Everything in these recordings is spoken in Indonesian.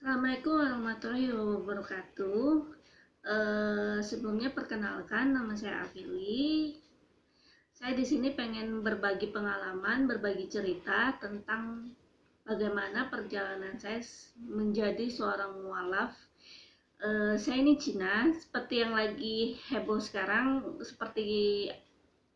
Assalamualaikum warahmatullahi wabarakatuh. Sebelumnya perkenalkan nama saya Afili. Saya di sini pengen berbagi pengalaman, berbagi cerita tentang bagaimana perjalanan saya menjadi seorang mualaf. Saya ini Cina, seperti yang lagi heboh sekarang, seperti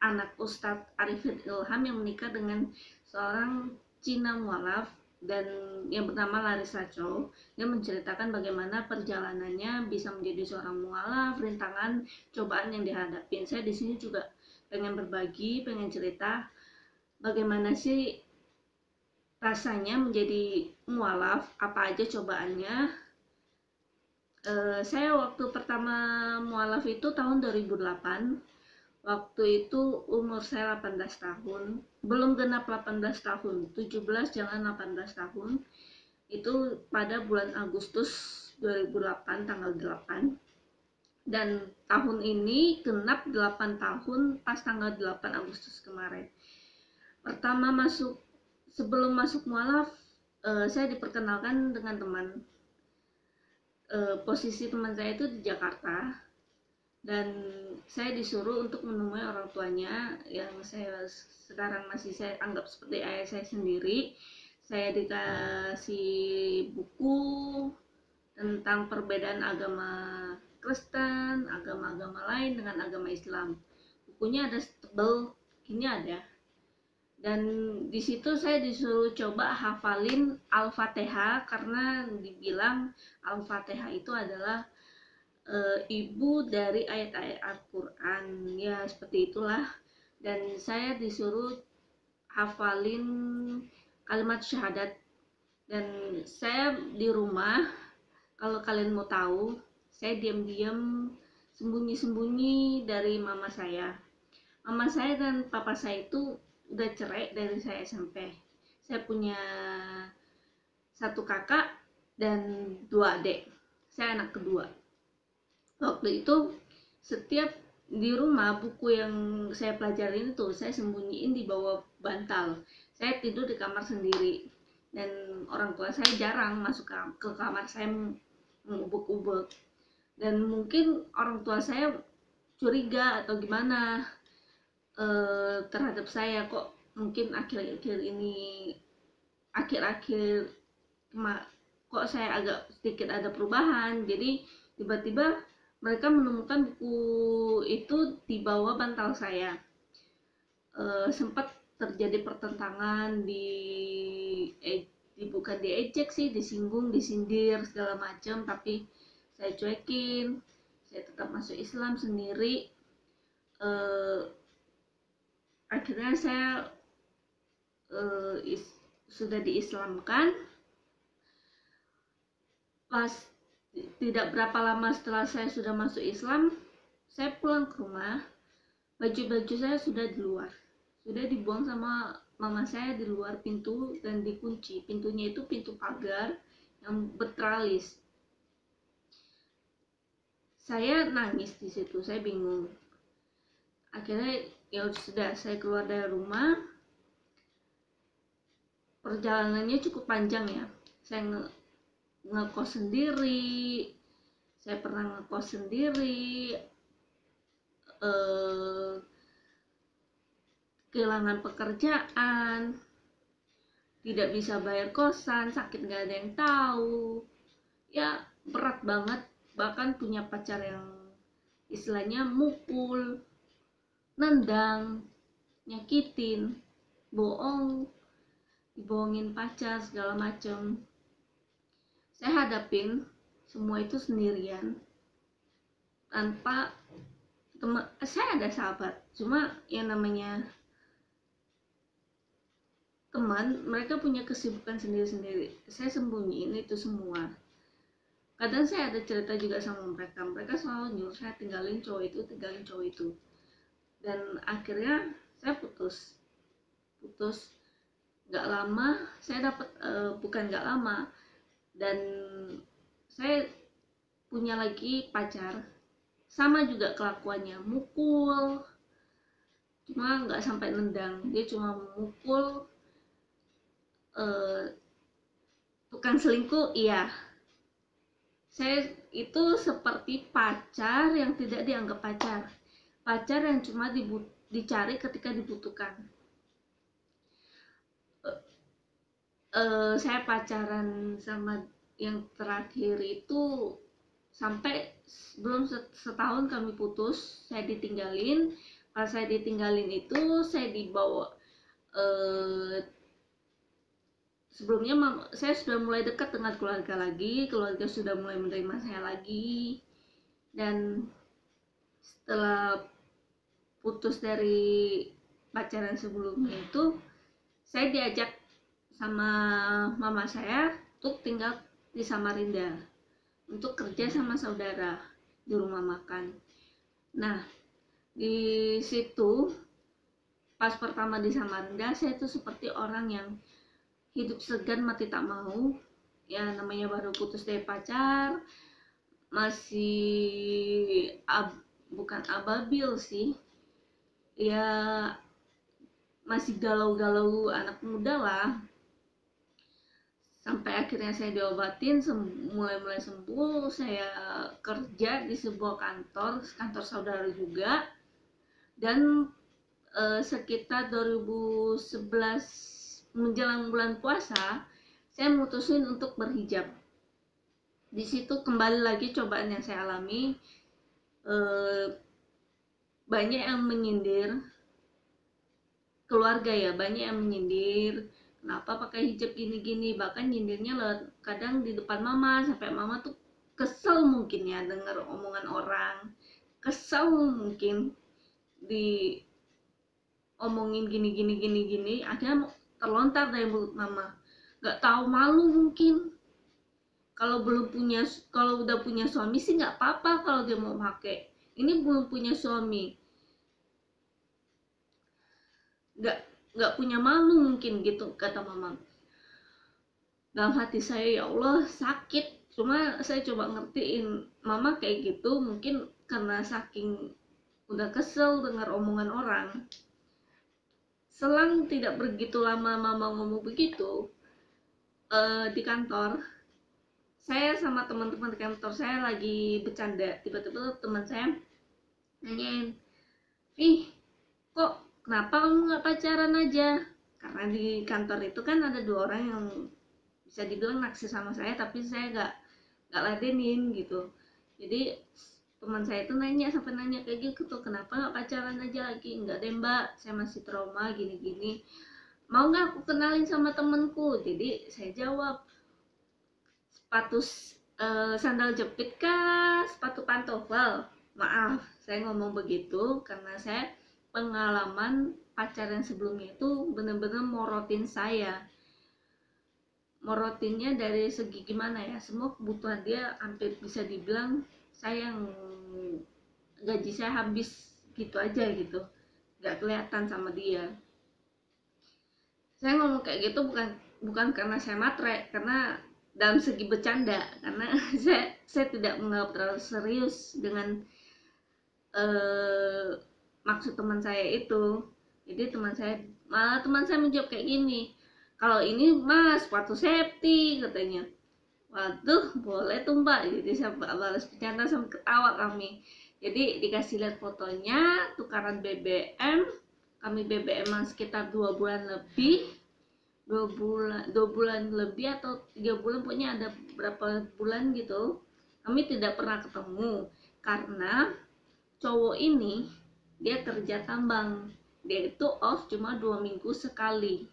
anak Ustadz Arifin Ilham yang menikah dengan seorang Cina mualaf dan yang bernama Larissa Chow. Dia menceritakan bagaimana perjalanannya bisa menjadi seorang mualaf, rintangan, cobaan yang dihadapi. Saya di sini juga pengen berbagi, pengen cerita bagaimana sih rasanya menjadi mualaf, apa aja cobaannya. Saya waktu pertama mualaf itu tahun 2008. Waktu itu umur saya 18 tahun, belum genap 18 tahun, 17 jangan 18 tahun. Itu pada bulan Agustus 2008, tanggal 8. Dan tahun ini genap 8 tahun pas tanggal 8 Agustus kemarin. Pertama sebelum masuk mualaf, saya diperkenalkan dengan teman. Posisi teman saya itu di Jakarta, dan saya disuruh untuk menemui orang tuanya yang sekarang masih saya anggap seperti ayah saya sendiri. Saya dikasih buku tentang perbedaan agama Kristen, agama-agama lain dengan agama Islam. Bukunya ada tebel, ini ada. Dan di situ saya disuruh coba hafalin Al-Fatihah karena dibilang Al-Fatihah itu adalah ibu dari ayat-ayat Al-Quran, ya seperti itulah. Dan saya disuruh hafalin kalimat syahadat. Dan saya di rumah, kalau kalian mau tahu, saya diam-diam sembunyi-sembunyi dari mama saya. Mama saya dan papa saya itu udah cerai dari saya SMP. Saya punya satu kakak dan dua adik. Saya anak kedua. Waktu itu setiap di rumah, buku yang saya pelajarin itu saya sembunyiin di bawah bantal. Saya tidur di kamar sendiri, dan orang tua saya jarang masuk ke kamar saya mengubek-ubek. Dan mungkin orang tua saya curiga atau gimana terhadap saya, kok mungkin akhir-akhir ini, akhir-akhir kok saya agak sedikit ada perubahan. Jadi tiba-tiba mereka menemukan buku itu di bawah bantal saya. Sempat terjadi pertentangan, bukan diejek sih, disinggung, disindir segala macam, tapi saya cuekin. Saya tetap masuk Islam sendiri. Akhirnya saya sudah diislamkan. Pas tidak berapa lama setelah saya sudah masuk Islam, saya pulang ke rumah. Baju-baju saya sudah di luar, sudah dibuang sama mama saya di luar pintu dan dikunci. Pintunya itu pintu pagar yang bertralis. Saya nangis di situ, saya bingung. Akhirnya ya sudah, saya keluar dari rumah. Perjalanannya cukup panjang ya. Saya ngekos sendiri, saya pernah ngekos sendiri, kehilangan pekerjaan, tidak bisa bayar kosan, sakit gak ada yang tahu, ya berat banget. Bahkan punya pacar yang istilahnya mukul, nendang, nyakitin, bohong, dibohongin pacar segala macem. Saya hadapin semua itu sendirian, tanpa teman. Saya ada sahabat, cuma yang namanya teman, mereka punya kesibukan sendiri-sendiri. Saya sembunyiin itu semua. Kadang saya ada cerita juga sama mereka, mereka selalu nyuruh saya tinggalin cowok itu. Dan akhirnya saya putus. Gak lama saya dapat, bukan gak lama, dan saya punya lagi pacar, sama juga kelakuannya, mukul, cuma nggak sampai nendang, dia cuma mukul. Tukang selingkuh, iya, Saya itu seperti pacar yang tidak dianggap pacar, pacar yang cuma dicari ketika dibutuhkan. Saya pacaran sama yang terakhir itu sampai belum setahun kami putus, saya ditinggalin. Pas saya ditinggalin itu saya dibawa, sebelumnya saya sudah mulai dekat dengan keluarga lagi, keluarga sudah mulai menerima saya lagi. Dan setelah putus dari pacaran sebelumnya itu, saya diajak sama mama saya untuk tinggal di Samarinda, untuk kerja sama saudara di rumah makan. Nah, di situ pas pertama di Samarinda, saya itu seperti orang yang hidup segan mati tak mau. Ya namanya baru putus dari pacar, masih bukan ababil sih, ya masih galau-galau anak muda lah. Sampai akhirnya saya diobatin, mulai sembuh. Saya kerja di sebuah kantor saudara juga. Dan sekitar 2011 menjelang bulan puasa, saya memutusin untuk berhijab. Di situ kembali lagi cobaan yang saya alami. Banyak yang menyindir, keluarga ya, banyak yang menyindir, kenapa pakai hijab gini-gini, bahkan nyindirnya kadang di depan mama, sampai mama tuh kesel mungkin ya dengar omongan orang, kesel mungkin di omongin gini, akhirnya terlontar dari mulut mama, nggak tahu malu mungkin. Kalau udah punya suami sih nggak apa-apa kalau dia mau pakai, ini belum punya suami, nggak punya malu mungkin gitu, kata mama. Dalam hati saya, ya Allah, sakit. Cuma saya coba ngertiin mama kayak gitu mungkin karena saking udah kesel dengar omongan orang. Selang tidak begitu lama mama ngomong begitu, di kantor saya sama teman-teman di kantor saya lagi bercanda, tiba-tiba teman saya nanyain, "Ih, kok kenapa kamu nggak pacaran aja?" Karena di kantor itu kan ada 2 orang yang bisa dibilang naksir sama saya, tapi saya nggak ladenin gitu. Jadi teman saya itu sampai nanya kayak gitu tuh, "Kenapa nggak pacaran aja lagi?" "Nggak deh mbak, saya masih trauma gini-gini." "Mau nggak aku kenalin sama temenku?" Jadi saya jawab, "Sepatu sandal jepit kah, sepatu pantofel?" Maaf, saya ngomong begitu karena saya pengalaman pacaran sebelumnya itu bener-bener morotin saya. Morotinnya dari segi gimana ya, semua kebutuhan dia hampir bisa dibilang saya yang gaji saya habis gitu aja gitu, nggak kelihatan sama dia. Saya ngomong kayak gitu bukan karena saya matre, karena dalam segi bercanda, karena saya tidak menganggap terlalu serius dengan maksud teman saya itu. Jadi teman saya menjawab kayak gini, "Kalau ini mas sepatu safety," katanya. Waduh, boleh tuh mbak. Jadi saya balas bercanda sama ketawa kami. Jadi dikasih lihat fotonya, tukaran BBM. Kami BBM sekitar 2 bulan lebih, 2 bulan lebih atau 3 bulan, pokoknya ada berapa bulan gitu. Kami tidak pernah ketemu karena cowok ini dia kerja tambang. Dia itu off cuma 2 minggu sekali.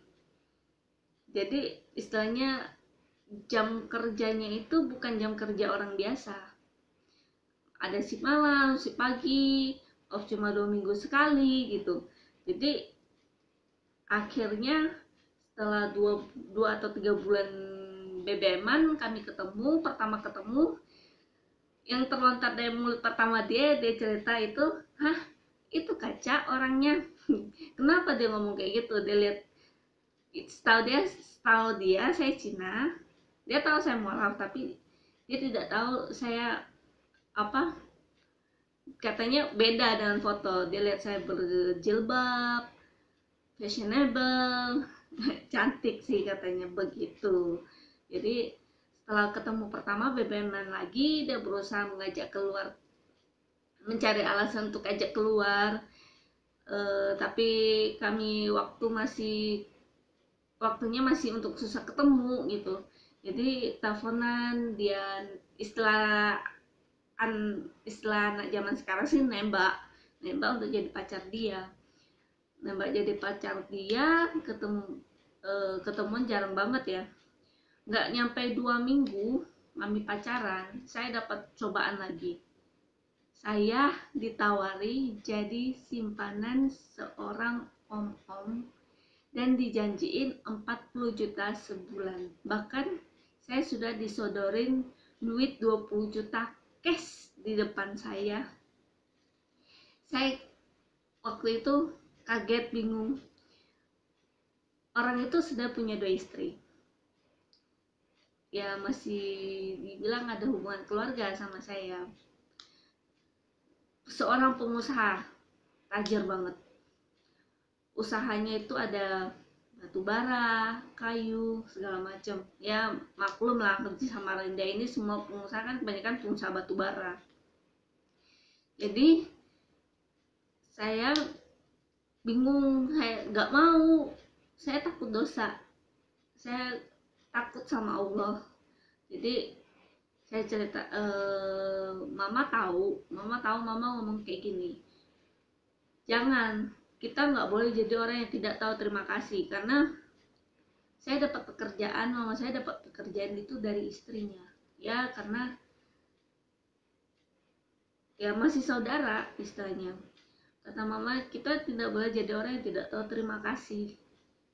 Jadi istilahnya jam kerjanya itu bukan jam kerja orang biasa, ada shift malam, shift pagi, off cuma 2 minggu sekali gitu. Jadi akhirnya setelah 2 atau 3 bulan BBM-an kami ketemu. Pertama ketemu, yang terlontar dari mulut pertama dia cerita itu, "Hah, itu Kaca orangnya." Kenapa dia ngomong kayak gitu? Dia lihat, tahu dia saya Cina, dia tahu saya mualaf, tapi dia tidak tahu saya apa, katanya beda dengan foto. Dia lihat saya berjilbab, fashionable, cantik sih katanya begitu. Jadi Setelah ketemu pertama BBM-an lagi, dia berusaha mengajak keluar, mencari alasan untuk ajak keluar. Tapi kami waktunya masih untuk susah ketemu gitu. Jadi teleponan, dia istilah anak zaman sekarang sih nembak untuk jadi pacar dia. Ketemuan jarang banget ya, nggak nyampe 2 minggu kami pacaran, saya dapat cobaan lagi. Saya ditawari jadi simpanan seorang om-om dan dijanjiin 40 juta sebulan. Bahkan saya sudah disodorin duit 20 juta cash di depan saya. Saya waktu itu kaget, bingung. Orang itu sudah punya 2 istri. Ya masih dibilang ada hubungan keluarga sama saya. Seorang pengusaha, tajir banget. Usahanya itu ada batu bara, kayu, segala macam. Ya maklum lah, kerja sama Samarinda ini semua pengusaha kan kebanyakan pengusaha batu bara. Jadi saya bingung, saya nggak mau, saya takut dosa, saya takut sama Allah. Jadi saya cerita, mama tahu mama ngomong kayak gini, jangan, kita nggak boleh jadi orang yang tidak tahu terima kasih. Karena saya dapat pekerjaan, mama saya dapat pekerjaan itu dari istrinya ya, karena ya masih saudara istilahnya. Kata mama, kita tidak boleh jadi orang yang tidak tahu terima kasih,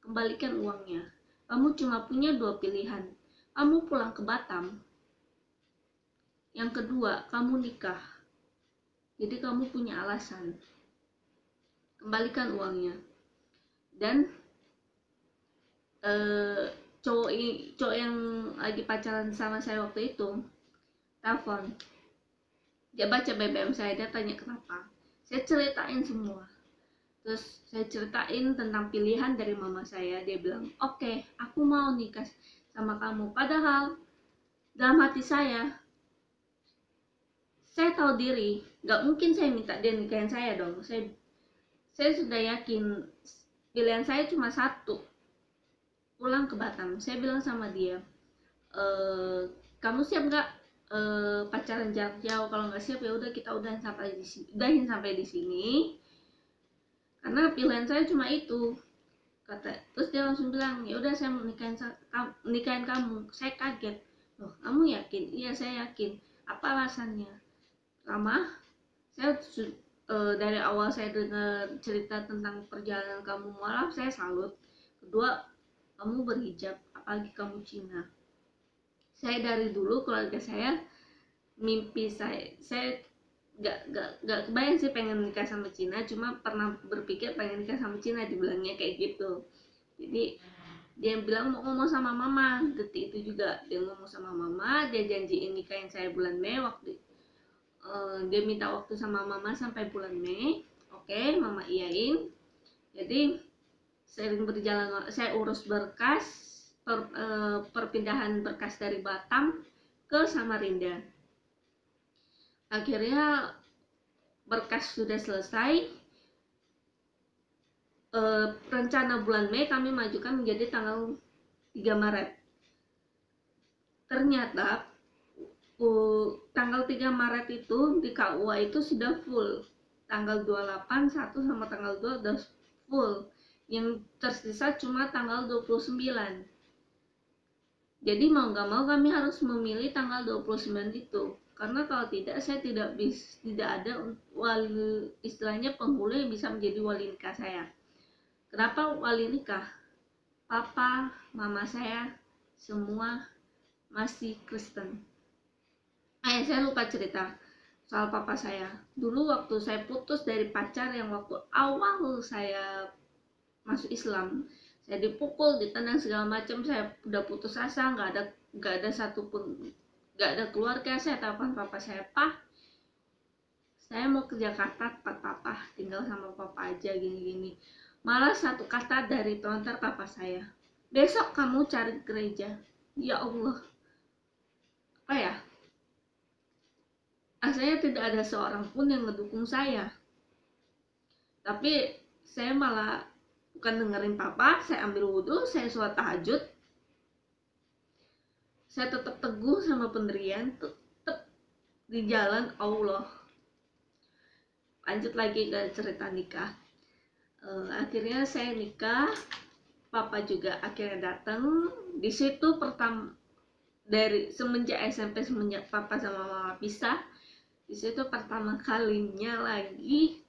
kembalikan uangnya. Kamu cuma punya 2 pilihan, kamu pulang ke Batam, yang kedua kamu nikah. Jadi kamu punya alasan, kembalikan uangnya. Dan cowok yang lagi pacaran sama saya waktu itu telepon, dia baca BBM saya, dia tanya kenapa. Saya ceritain semua, terus saya ceritain tentang pilihan dari mama saya. Dia bilang, oke, aku mau nikah sama kamu. Padahal dalam hati saya tahu diri, nggak mungkin saya minta dia nikahin saya dong. Saya sudah yakin pilihan saya cuma satu, pulang ke Batam. Saya bilang sama dia, kamu siap nggak pacaran jarak jauh? Kalau nggak siap ya udah, kita udahin sampai di sini, karena pilihan saya cuma itu, kata. Terus dia langsung bilang, ya udah, saya nikahin kamu. Saya kaget, loh kamu yakin? Iya saya yakin. Apa alasannya? Pertama, saya dari awal saya dengar cerita tentang perjalanan kamu mualaf, saya salut. Kedua, kamu berhijab, apalagi kamu Cina. Saya dari dulu, keluarga saya, mimpi saya gak kebayang sih pengen nikah sama Cina, cuma pernah berpikir pengen nikah sama Cina, dibilangnya kayak gitu. Jadi dia bilang mau ngomong sama mama, detik itu juga dia ngomong sama mama, dia janjiin nikahin saya bulan Mei. Dia minta waktu sama mama sampai bulan Mei. Oke, mama iyain. Jadi sering berjalan, saya urus berkas perpindahan berkas dari Batam ke Samarinda. Akhirnya berkas sudah selesai. Rencana bulan Mei kami majukan menjadi tanggal 3 Maret. Ternyata tanggal 3 Maret itu di KUA itu sudah full. Tanggal 28, 1 sama tanggal 2 udah full. Yang tersisa cuma tanggal 29. Jadi mau nggak mau kami harus memilih tanggal 29 itu. Karena kalau tidak, saya tidak ada wali, istilahnya penghulu yang bisa menjadi wali nikah saya. Kenapa wali nikah? Papa, mama saya semua masih Kristen. Saya lupa cerita soal papa saya. Dulu waktu saya putus dari pacar yang waktu awal saya masuk Islam, saya dipukul, ditendang segala macam, saya udah putus asa, nggak ada satupun, nggak ada keluarga. Saya telepon papa saya, Pak, saya mau ke Jakarta tempat papa, tinggal sama papa aja gini-gini. Malah satu kata dari pelontar papa saya, besok kamu cari gereja. Ya Allah, apa ya, saya tidak ada seorang pun yang ngedukung saya, tapi saya malah bukan dengerin papa. Saya ambil wudhu, saya sholat tahajud, saya tetap teguh sama pendirian, tetap di jalan Allah. Lanjut lagi ke cerita nikah. Akhirnya saya nikah, papa juga akhirnya datang. Di situ pertama, dari semenjak SMP, semenjak papa sama mama pisah, di situ pertama kalinya lagi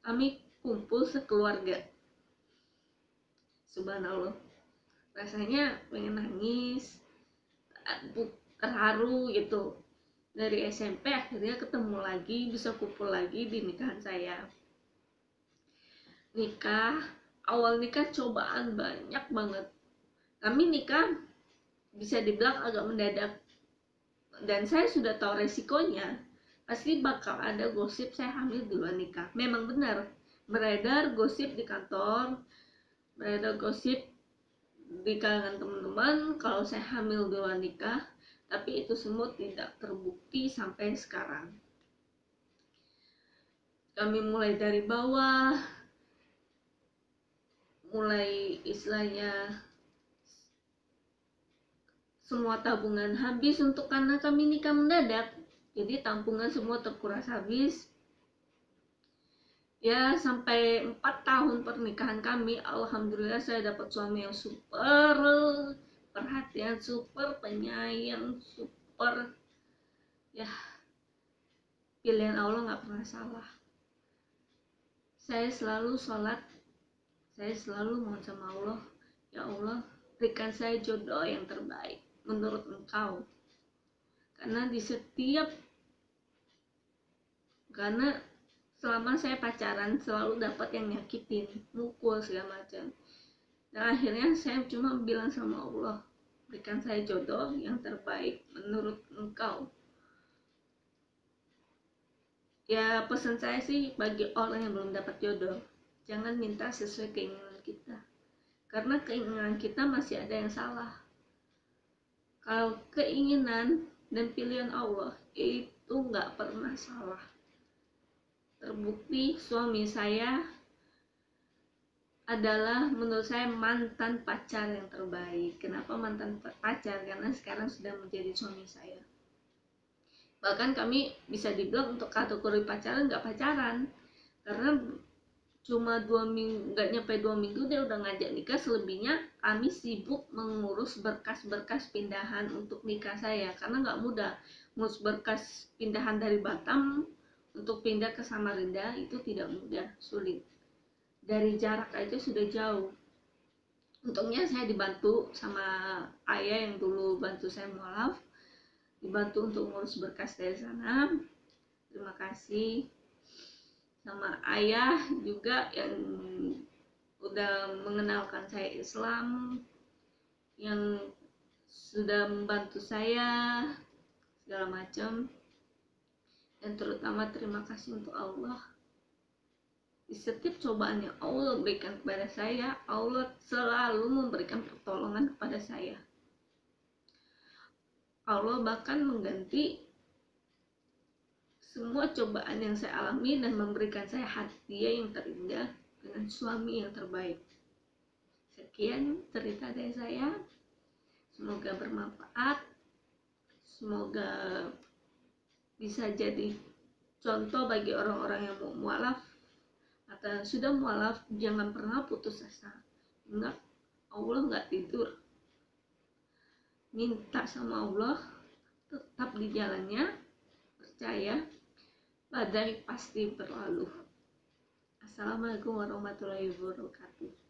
kami kumpul sekeluarga. Subhanallah, rasanya pengen nangis, terharu gitu. Dari SMP akhirnya ketemu lagi, bisa kumpul lagi di nikahan saya. Nikah, awal nikah cobaan banyak banget. Kami nikah bisa dibilang agak mendadak, dan saya sudah tahu resikonya. Pasti bakal ada gosip saya hamil di luar nikah. Memang benar, beredar gosip di kantor, beredar gosip di kalangan teman-teman kalau saya hamil di luar nikah, tapi itu semua tidak terbukti sampai sekarang. Kami mulai dari bawah, mulai istilahnya semua tabungan habis untuk karena kami nikah mendadak, jadi tabungan semua terkuras habis. Ya, sampai 4 tahun pernikahan kami, alhamdulillah saya dapat suami yang super perhatian, super penyayang, super, ya, pilihan Allah nggak pernah salah. Saya selalu sholat, saya selalu mohon sama Allah, ya Allah, berikan saya jodoh yang terbaik menurut Engkau. Karena selama saya pacaran selalu dapat yang nyakitin, mukul segala macam. Dan akhirnya saya cuma bilang sama Allah, berikan saya jodoh yang terbaik menurut Engkau. Ya, pesan saya sih bagi orang yang belum dapat jodoh, jangan minta sesuai keinginan kita, karena keinginan kita masih ada yang salah. Kalau keinginan dan pilihan Allah itu nggak pernah salah. Terbukti suami saya adalah menurut saya mantan pacar yang terbaik. Kenapa mantan pacar? Karena sekarang sudah menjadi suami saya. Bahkan kami bisa dibilang untuk kategori pacaran nggak pacaran, karena cuma 2 minggu, nggak nyampe 2 minggu dia udah ngajak nikah. Selebihnya kami sibuk mengurus berkas-berkas pindahan untuk nikah saya, karena nggak mudah ngurus berkas pindahan dari Batam untuk pindah ke Samarinda. Itu tidak mudah, sulit. Dari jarak aja sudah jauh. Untungnya saya dibantu sama ayah yang dulu bantu saya mualaf, dibantu untuk ngurus berkas dari sana. Terima kasih sama ayah juga yang udah mengenalkan saya Islam, yang sudah membantu saya segala macam. Dan terutama terima kasih untuk Allah. Di setiap cobaan yang Allah berikan kepada saya, Allah selalu memberikan pertolongan kepada saya. Allah bahkan mengganti semua cobaan yang saya alami dan memberikan saya hadiah yang terindah dengan suami yang terbaik. Sekian cerita dari saya. Semoga bermanfaat. Semoga bisa jadi contoh bagi orang-orang yang mau mualaf atau sudah mualaf. Jangan pernah putus asa. Ingat, Allah nggak tidur. Minta sama Allah, tetap di jalannya, percaya, badai pasti berlalu. Assalamualaikum warahmatullahi wabarakatuh.